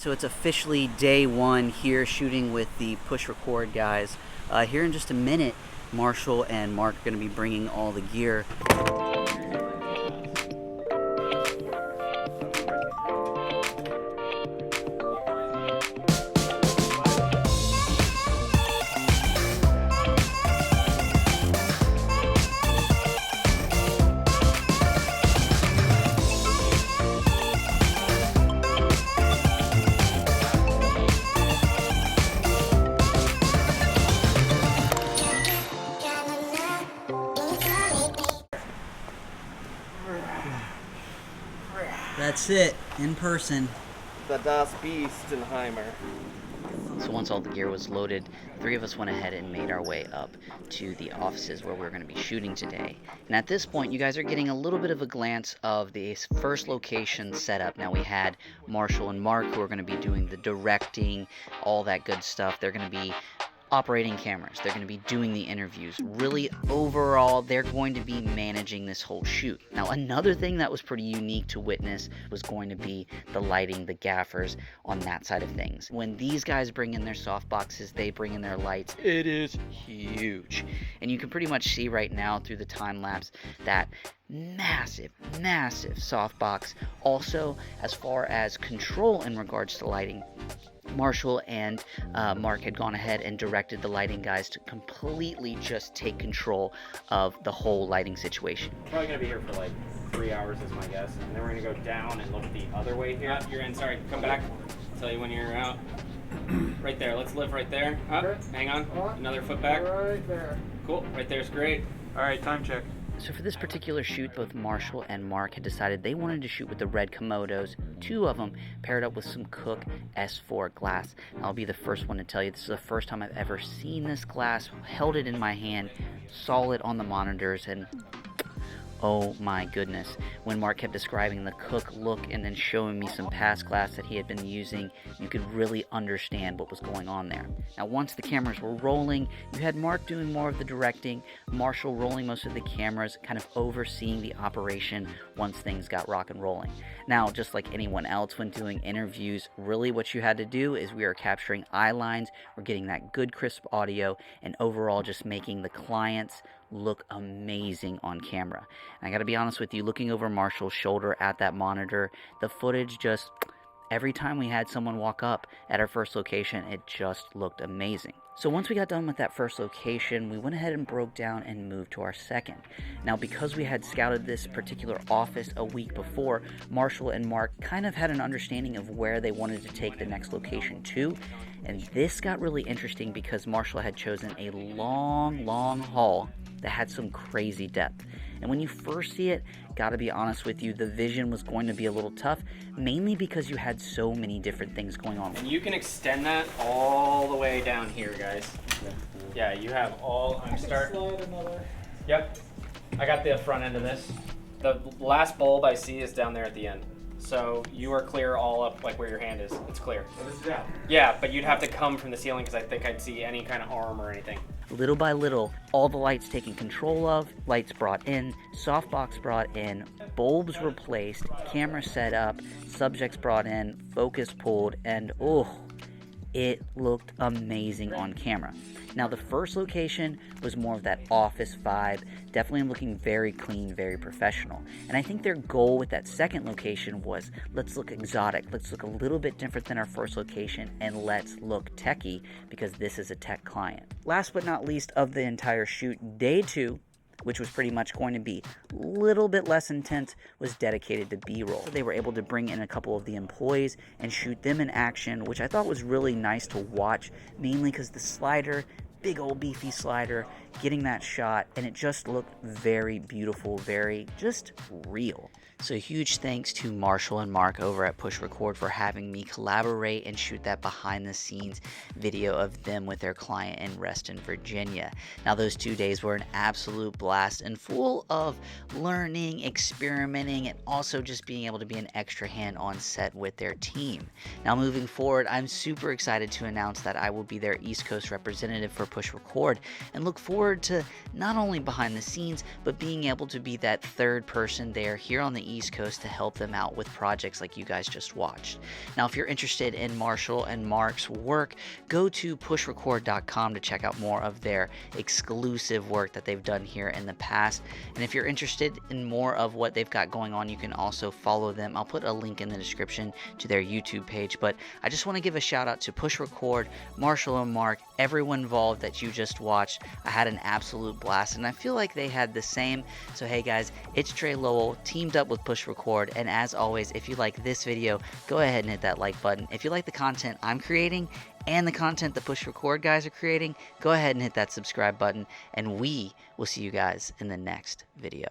So it's officially day one here shooting with the Push Record guys. Here in just a minute, Marshall and Mark are going to be bringing all the gear. That's it, in person. The Das Beastenheimer. So once all the gear was loaded, three of us went ahead and made our way up to the offices where we're going to be shooting today. And at this point, you guys are getting a little bit of a glance of the first location setup. Now we had Marshall and Mark who are going to be doing the directing, all that good stuff. They're going to be operating cameras. They're going to be doing the interviews. Really, overall, they're going to be managing this whole shoot. Now, another thing that was pretty unique to witness was going to be the lighting, the gaffers on that side of things. When these guys bring in their soft boxes, they bring in their lights. It is huge. And you can pretty much see right now through the time lapse that massive softbox. Also, as far as control in regards to lighting, Marshall and Mark had gone ahead and directed the lighting guys to completely just take control of the whole lighting situation. Probably gonna be here for like 3 hours is my guess, and then we're gonna go down and look the other way here. You're in, sorry, come back. I'll tell you when you're out. Right there, let's live right there. Up, hang on, another foot back. Right there. Cool, right there's great. All right, time check. So for this particular shoot, both Marshall and Mark had decided they wanted to shoot with the red Komodos, two of them paired up with some Cooke S4 glass. And I'll be the first one to tell you, this is the first time I've ever seen this glass, held it in my hand, saw it on the monitors, and oh my goodness. When Mark kept describing the Cooke look and then showing me some past glass that he had been using, you could really understand what was going on there. Now once the cameras were rolling, you had Mark doing more of the directing, Marshall rolling most of the cameras, kind of overseeing the operation once things got rock and rolling. Now, just like anyone else when doing interviews, really what you had to do is we are capturing eye lines, we're getting that good crisp audio, and overall just making the clients look amazing on camera. And I gotta be honest with you, looking over Marshall's shoulder at that monitor, the footage just, every time we had someone walk up at our first location, it just looked amazing. So once we got done with that first location, we went ahead and broke down and moved to our second. Now because we had scouted this particular office a week before, Marshall and Mark kind of had an understanding of where they wanted to take the next location to. And this got really interesting because Marshall had chosen a long hall that had some crazy depth. And when you first see it, gotta be honest with you, the vision was going to be a little tough, mainly because you had so many different things going on. And you can extend that all the way down here, guys. Yeah, you have all, I'm starting. Yep, I got the front end of this. The last bulb I see is down there at the end. So you are clear all up like where your hand is. It's clear. So this is out. Yeah, but you'd have to come from the ceiling because I think I'd see any kind of arm or anything. Little by little, all the lights taken control of, lights brought in, softbox brought in, bulbs replaced, camera set up, subjects brought in, focus pulled, and it looked amazing on camera. Now the first location was more of that office vibe, definitely looking very clean, very professional. And I think their goal with that second location was, let's look exotic, let's look a little bit different than our first location, and let's look techie, because this is a tech client. Last but not least of the entire shoot, day two, which was pretty much going to be a little bit less intense, was dedicated to B-roll. They were able to bring in a couple of the employees and shoot them in action, which I thought was really nice to watch, mainly because the slider, big old beefy slider, getting that shot, and it just looked very beautiful, very just real. So huge thanks to Marshall and Mark over at Push Record for having me collaborate and shoot that behind the scenes video of them with their client in Reston, Virginia. Now those 2 days were an absolute blast and full of learning, experimenting, and also just being able to be an extra hand on set with their team. Now moving forward, I'm super excited to announce that I will be their East Coast representative for Push Record and look forward to not only behind the scenes, but being able to be that third person there here on the East Coast to help them out with projects like you guys just watched. Now, if you're interested in Marshall and Mark's work, go to pushrecord.com to check out more of their exclusive work that they've done here in the past. And if you're interested in more of what they've got going on, you can also follow them. I'll put a link in the description to their YouTube page. But I just want to give a shout out to Push Record, Marshall and Mark, everyone involved that you just watched. I had an absolute blast, and I feel like they had the same. So hey guys, it's Trey Lowell teamed up with Push Record, and as always, if you like this video, go ahead and hit that like button. If you like the content I'm creating and the content the Push Record guys are creating, go ahead and hit that subscribe button, and we will see you guys in the next video.